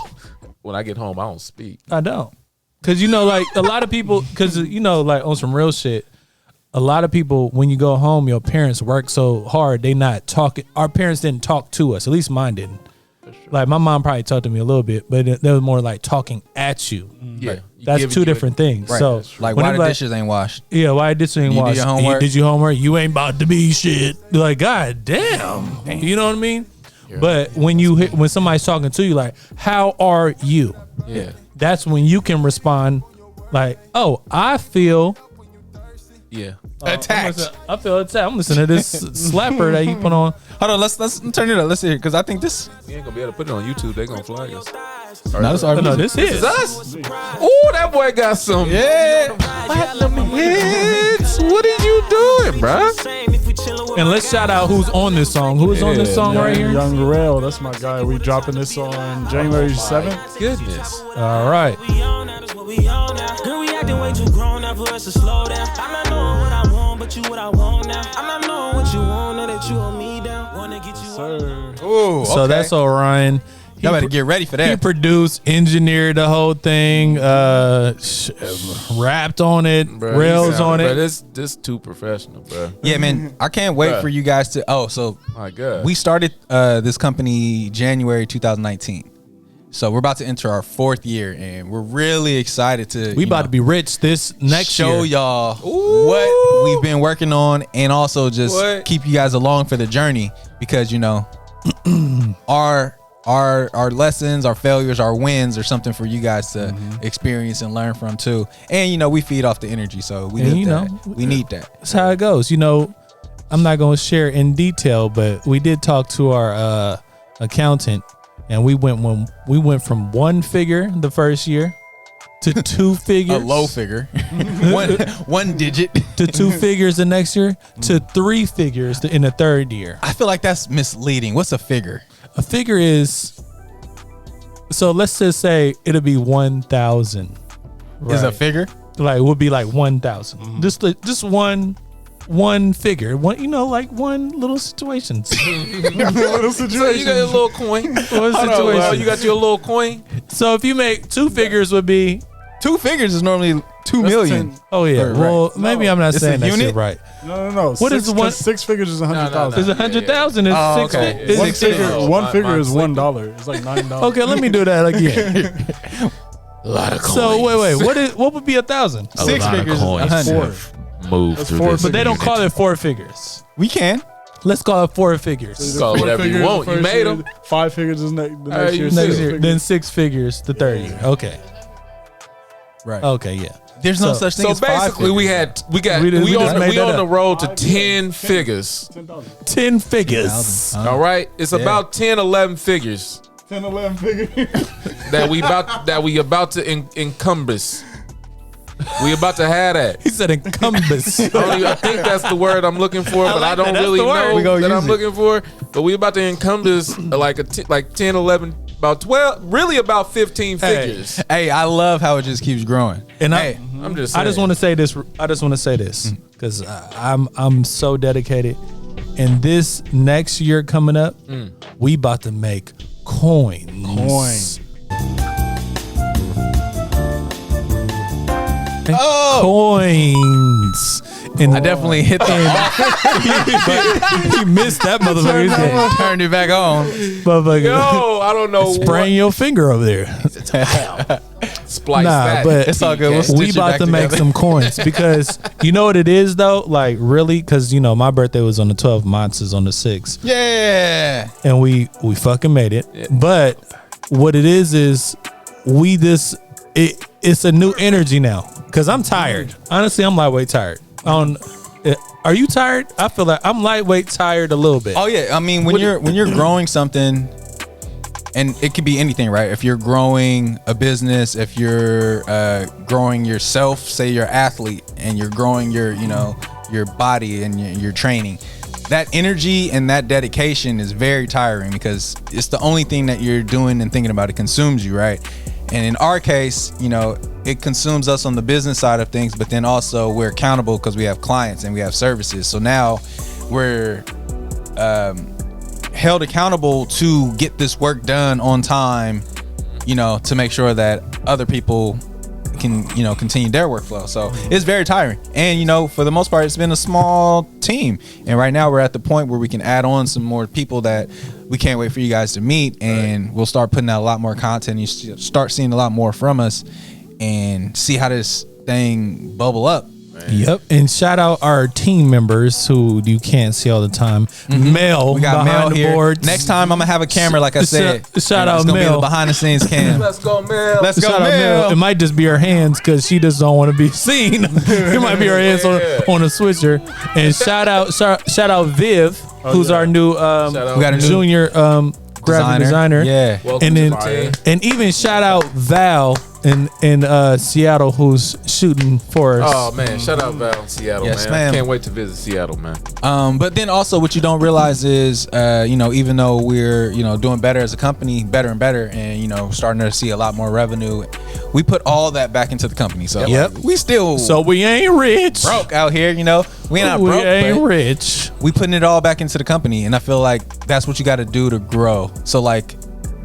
When I get home, I don't speak. I don't. Cause you know, like a lot of people, cause you know, like on some real shit, a lot of people, when you go home, your parents work so hard, they not talking. Our parents didn't talk to us. At least mine didn't. Like my mom probably talked to me a little bit, but it was more like talking at you. Yeah, That's two different things. Right. So Like, when why it the like- dishes ain't washed? Yeah, why the dishes ain't You did washed? your homework? Did your homework? You ain't about to be shit. Like, God damn. You know what I mean? But when somebody's talking to you, like, how are you? Yeah. That's when you can respond like, oh, I feel Yeah. Attacked. I feel attacked. I'm listening to this slapper that you put on. Hold on, let's turn it up. Let's see here, because I think this. We ain't gonna be able to put it on YouTube. They gonna flag us. No, this our No, music. this is Us? Oh, that boy got some. Yeah. Platinum hits. What are you doing, bruh? And let's shout out who's on this song. Who is on this song right here? Young Rail, that's my guy. We dropping this on January 7th. Goodness. All right. Girl, we acting way too grown now for us to slow down. I'm not knowing what I want, but you what I want now. I'm not knowing what you want, now that you hold me down. Wanna get you Sir. Ooh, So that's Orion. Y'all better get ready for He that. produced, engineered the whole thing, rapped on it, rails on Bro, it. this too professional, bro. Yeah, man. I can't wait Bruh. for you guys to. Oh, so My God. we started this company January 2019. So we're about to enter our 4th year, and we're really excited to. We about to be rich this next show year. y'all what we've been working on, and also just What? keep you guys along for the journey, because you know our lessons, our failures, our wins are something for you guys to experience and learn from too. And you know, we feed off the energy, so we And, need you that. know, We need that. That's how it goes. You know, I'm not going to share in detail, but we did talk to our accountant, and we went from one figure the first year to 2 figures. A low figure, one digit. To 2 figures the next year to 3 figures in the 3rd year. I feel like that's misleading. What's a figure? A figure is, so let's just say it'll be 1,000. Is a Right. figure? Like would be like 1,000. Just one figure. One, you know, like one little situation. So you got your little coin. One Hold on, situation. bro. You got your little coin. So if you make 2 figures would be, 2 figures is normally 2 million. oh yeah. Right. Well, maybe I'm not It's saying a that unit? shit right. No. What is the one- 6 figures is 100,000. Is 100,000 is Oh, 6 okay. is One 6 figure, figures. Oh, one my- figure mine's is $1. It's like $9. Okay, let me do that again. A lot of coins. So wait, what would be 1,000? A Six lot figures of coins is 100. have moved That's through four this. But they don't figures. call it 4 figures. We can. Let's call it 4 figures. Call it Four whatever you figures want. the You first made year, them. 5 figures is the next Alright, year. you Next Six year, figures. then 6 figures the third year. Okay. Right. Okay, yeah. There's no So- such thing So as 5 basically, we just made that on the up. road to 10 figures. 10 figures. All right, it's about 10, 11 figures 10, 11 figures. that we about to encompass. We about to have that. He said encompass. I think that's the word I'm looking for, but I don't That's really the word. know We gonna that use I'm it. looking for. But we about to encompass like 10, 11, about 12, really about 15 figures. Hey, I love how it just keeps growing. And hey, I'm just I just saying. want to say this. I just want to say this because I'm so dedicated. And this next year coming up, we about to make coins. Coins. And I definitely hit the he missed that motherfucker. He said, turned it back on. motherfucker, Yo, I don't know. spraying your finger over there. Splice Nah, that. but It's all good. We'll we stitch it about back to make together. some coins because you know what it is though. Like really, because you know my birthday was on the 12th, mine's is on the 6th, Yeah. and we fucking made it. But what it is we this it's a new energy now because I'm tired. Honestly, I'm lightweight tired. Are you tired? I feel like I'm lightweight tired a little bit. Oh yeah. I mean, when you're growing something, and it could be anything, right? If you're growing a business, if you're growing yourself, say you're an athlete, and you're growing your body and your training, that energy and that dedication is very tiring because it's the only thing that you're doing and thinking about. It consumes you, right? And in our case, it consumes us on the business side of things, but then also we're accountable because we have clients and we have services. So now we're held accountable to get this work done on time, to make sure that other people can, continue their workflow. So it's very tiring. And, for the most part, it's been a small team. And right now we're at the point where we can add on some more people that we can't wait for you guys to meet. And we'll start putting out a lot more content. You start seeing a lot more from us and see how this thing bubble up. Yep. And shout out our team members who you can't see all the time. Mel, We got behind Mel the here. boards. Next time I'm gonna have a camera, like I said. Shout out it's gonna be Mel. the behind the scenes cam. Let's go, man. Let's go, Shout out Mel. Mel. It might just be her hands because she just don't want to be seen. It might be her hands on a switcher. And shout out Viv, who's our new We got a new junior graphic designer. Yeah. Welcome And to the then team. and even shout out Val in Seattle who's shooting for us. Oh man, shout out Val in Seattle, Yes, man. ma'am. Can't wait to visit Seattle, man. But then also what you don't realize is, even though we're, doing better as a company, better and better, and, starting to see a lot more revenue, we put all that back into the company. So Yep. we still So we ain't rich. broke out here, we ain't not We broke, ain't but rich. we putting it all back into the company. And I feel like that's what you got to do to grow. So like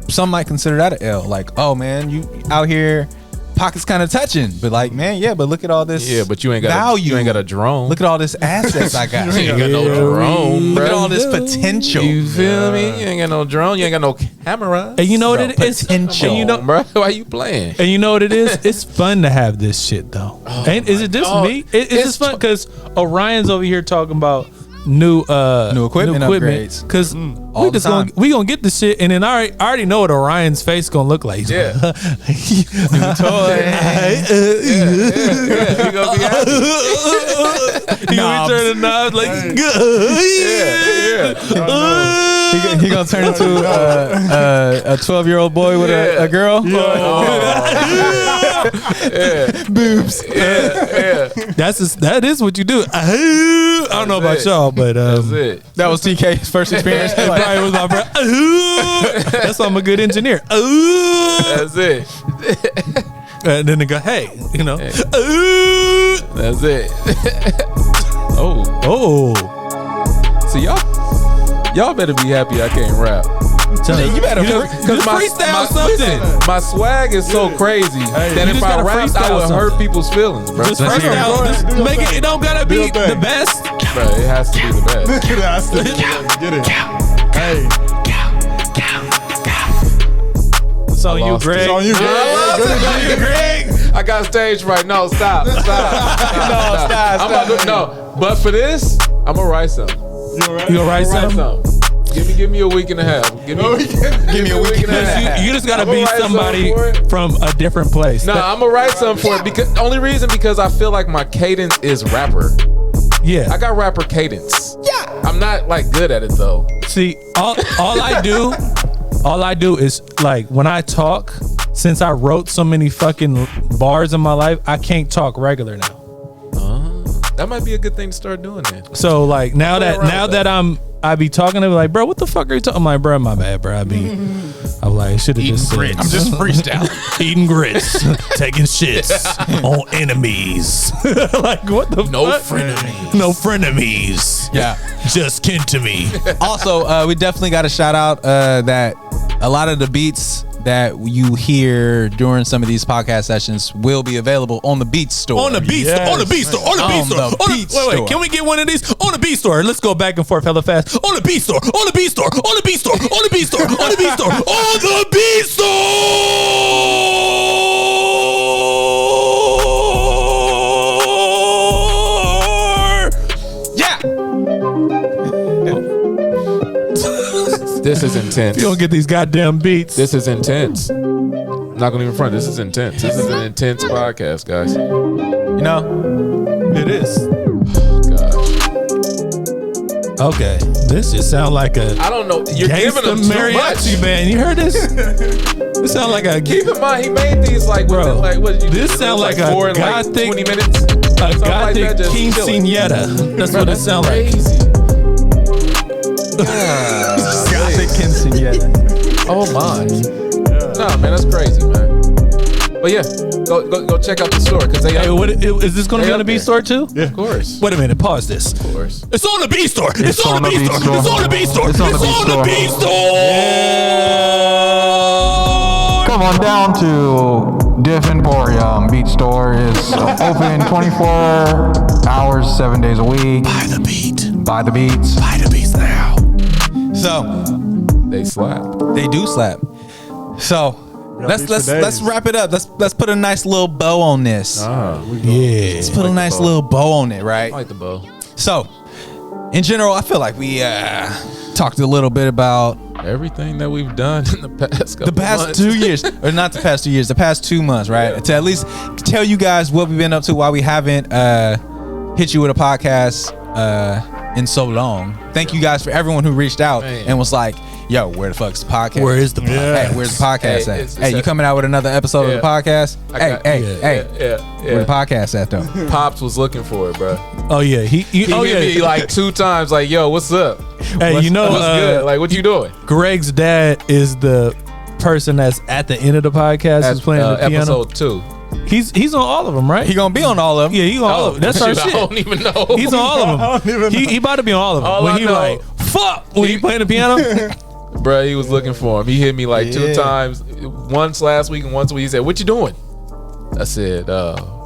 some might consider that an L. Like, oh man, you out here, pockets kind of touching, but like, man, yeah, but look at all this. Yeah, but you ain't got value. You ain't got a drone. Look at all this assets I got. you ain't got no drone, Look at bro. all this potential. You feel me? You ain't got no drone. You ain't got no camera. And you know what it is? potential. And you know, bro, why you playing? and you know what it is? It's fun to have this shit though. Ain't is it just God. me? It's just fun because Orion's over here talking about new equipment upgrades. Because All we the just time. we gonna get the shit, and then I already know what Orion's face gonna look like. He's Yeah. like, Yeah, you gonna be happy. he gonna be turning knobs like, He gonna turn into a 12-year-old boy with a girl. Boobs. that is what you do. I don't know about it. y'all, but That's it. That was TK's first experience. it probably was my bro. That's why I'm a good engineer. That's it. And then they go, hey, That's it. oh, So y'all better be happy I can't rap. You better just freestyle something. My swag is so crazy that you if just I gotta rap, I freestyle would hurt people's feelings, bro. Just freestyle. Just make it. It don't gotta be Do a the best. Bro, it has to be the best. That's the get it. Hey. It's on you, lost Greg. it. It's on you, Greg. Greg. I got stage fright. No, stop. No. But for this, I'm gonna write something. You gonna write something? Give me a week and a half. Give me a week and a half. You just gotta I'ma be write somebody something for it. from a different place. No, I'm gonna write something for it because I feel like my cadence is rapper. Yeah. I got rapper cadence. Yeah. I'm not like good at it though. See, all I do is like when I talk, since I wrote so many fucking bars in my life, I can't talk regular now. That might be a good thing to start doing then. So like now that I be talking to them like, bro, what the fuck are you talking? I'm like, bro, my bad, bro. I'm like, should have just said, I'm just freestyling. eating grits, taking shits on enemies. Like what the No fuck? frenemies. No frenemies. Yeah. Just kin to me. Also, we definitely got to shout out that a lot of the beats that you hear during some of these podcast sessions will be available on the Beat Store. On the Beat Store. On the Beat Store. On the Beat Store. Wait, can we get one of these? On the Beat Store. Let's go back and forth hella fast. On the Beat Store. On the Beat Store. On the Beat Store. On the Beat Store. On the Beat Store. On the Beat Store. Yeah. This is intense. You don't get these goddamn beats. This is intense. I'm not gonna even front. This is intense. This is an intense podcast, guys. You know, It is. Gosh. Okay. This just sound like a I don't know. You're giving them too mariachi much. band. You heard this? This sound like a Keep in mind, he made these like within Bro, like what did you this do? sound like a 4 and like gothic- 20 minutes. a Something like gothic that, just kill it. quinceañera. That's what it sound like. Crazy. Gothic quinceañera. Oh my. Nah, man, that's crazy, man. But yeah, go check out the store because they. Hey, what is this going to They be on the up B there. store too? Of course. Wait a minute, pause this. Of course. It's on the B store. It's on the B store. It's on the B store. It's on the B store. Come on down to Diff Emporium. Beat Store is open 24 hours, 7 days a week. Buy the beat. Buy the beats. Buy the beats now. So They slap. they do slap. So let's wrap it up. Let's put a nice little bow on this. Yeah. Let's put a nice little bow on it, right? I like the bow. So, in general, I feel like we talked a little bit about Everything that we've done in the past couple the past months. 2 years, or not the past 2 years, the past 2 months, right? Yeah. To at least tell you guys what we've been up to, why we haven't hit you with a podcast in so long. Thank you guys for everyone who reached out and was like, "Yo, where the fuck's the podcast? Where is the podcast? Hey, where's the podcast Hey, at? it's Hey, you coming out with another episode of the podcast? Hey, where the podcast at though? Pops was looking for it, bro. Oh yeah. He He hit me like 2 times, like, "Yo, what's up? Hey, you know What's good? Like, what you doing?" Greg's dad is the person that's at the end of the podcast who's playing the piano. episode 2. He's on all of them, right? He gonna be on all of them. Yeah, he on all of them. That's our shit, shit. I don't even know. He's on all of them. I don't even He know. he about to be on all of them. All when I he know- like fuck when he playing the piano. Bruh, he was looking for him. He hit me like 2 times. Once last week and once a week. He said, "What you doing?" I said,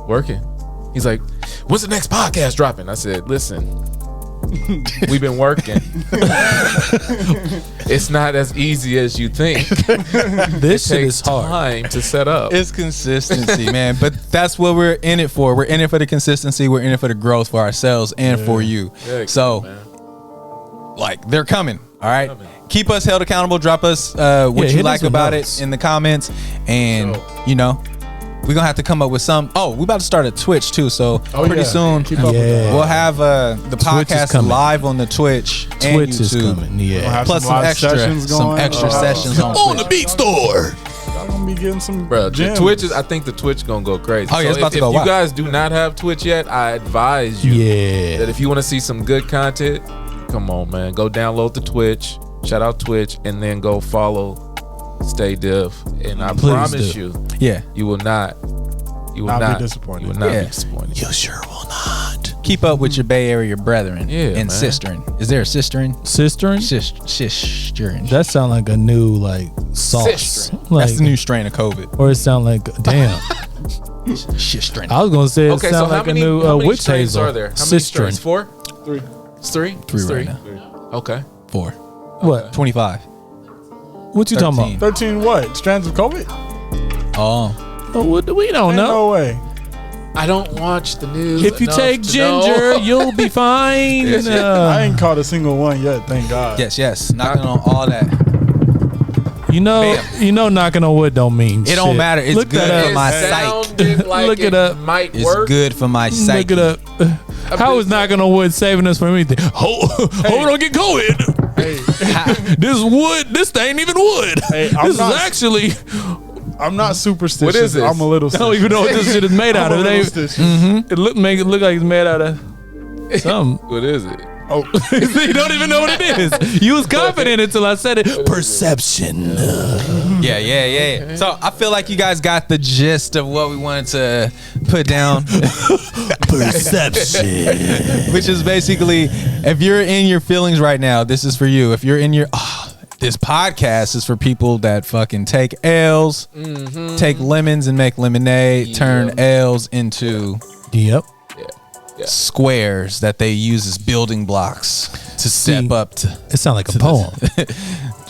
working. He's like, "When's the next podcast dropping?" I said, "Listen, we've been working. It's not as easy as you think. This shit Takes is hard. time to set up." It's consistency, man. But that's what we're in it for. We're in it for the consistency. We're in it for the growth for ourselves and for you. Yeah, So, man. like, they're coming. All right. Keep us held accountable. Drop us what you hit us like with about notes. it in the comments, and Sure. we're gonna have to come up with some. Oh, we about to start a Twitch too. So pretty yeah. soon Keep up with Yeah. that. we'll have the Twitch is podcast coming. live on the Twitch and Twitch is YouTube. coming. Yeah. Have Plus some some live extra sessions going. sessions on On the Twitch. Beat Store. I'm gonna be getting some Bro, gems. Twitch is. I think the Twitch gonna go crazy. Oh, yeah, it's So about to if go you wild. guys do not have Twitch yet, I advise you Yeah. that if you want to see some good content, come on, man, go download the Twitch. Shout out Twitch, and then go follow Stay Diff. And I Please promise do. you, Yeah. you will not. You will Not not be disappointed. You will not Yeah. be disappointed. You sure will not. Keep up with your Bay Area brethren Yeah, and man. sisterin. Is there a sisterin? Sisterin? Sisterin. That sound like a new like sauce. Sisterin. Like, That's the new strain of COVID. Or it sound like damn. Sisterin. I was gonna say it Okay, so sound how like many, a new how many witch strains hazel. are there? How many strains? Sistrin. 4? 3. It's 3? 3 It's right now. Okay. 4. What? 25. What you talking about? 13 what? Strands of COVID? Oh. We don't Ain't know. no way. I don't watch the news. If you enough take to ginger, know. you'll be fine. I ain't caught a single one yet, thank God. Yes. Knocking on all that. You know, knocking on wood don't mean It shit. don't matter. It's Look good that for up. my It psyche. sounded like Look it up. Might It's work. good for my psyche. Look it up. How is knocking on wood saving us from anything? Don't get COVID. Hey, This thing ain't even wood. Hey, This is actually. I'm not superstitious. What is this? I'm a little. I don't even know what this shit is made out I'm of. a little superstitious. It make it look like it's made out of something. What is it? Oh, You don't even know what it is. You was confident until I said it. Perception. Yeah. So I feel like you guys got the gist of what we wanted to put down. Perception. Which is basically, if you're in your feelings right now, this is for you. If you're in your, this podcast is for people that fucking take L's, take lemons and make lemonade, turn L's into Yep. squares that they use as building blocks to step up to It sounds like a poem.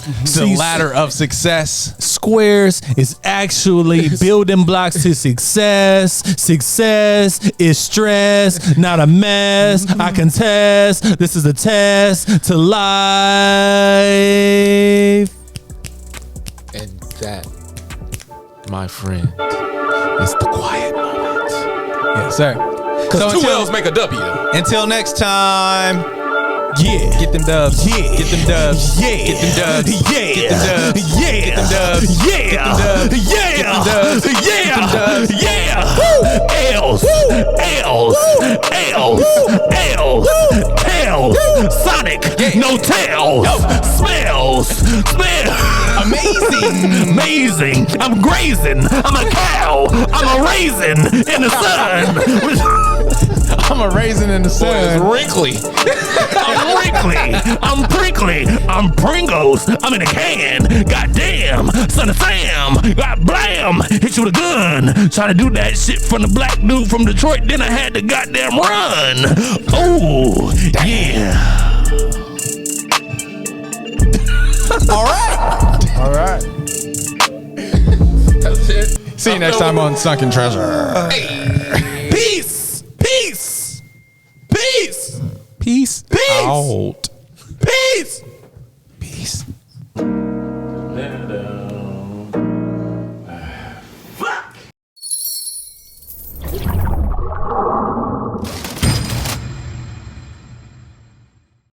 the ladder of success. Squares is actually building blocks to success. Success is stress, not a mess. I contest. This is a test to life. And that, my friend, is the quiet moment. Yes, sir. Because So two L's make a W. until next time, Yeah. get them dubs. Yeah. Get them dubs. Yeah. Get them dubs. Yeah. Get them dubs. Yeah. Get them dubs. Yeah. Get them dubs. Yeah. Get them dubs. Yeah. Get them dubs. Yeah. L's. L's. L's. L's. Tails. Sonic. No tails. Smells. Amazing. I'm grazing. I'm a cow. I'm a raisin in the sun. I'm a raisin in the Boy, sun. it's wrinkly. I'm wrinkly. I'm prickly. I'm Pringles. I'm in a can. Goddamn. Son of Sam. God blam. Hit you with a gun. Try to do that shit from the black dude from Detroit. Then I had to goddamn run. Oh, yeah. All right. That's it. See you next time on Sunken Treasure. Peace. Peace. Peace. Peace. Peace. Out. Peace. Peace. Da-da.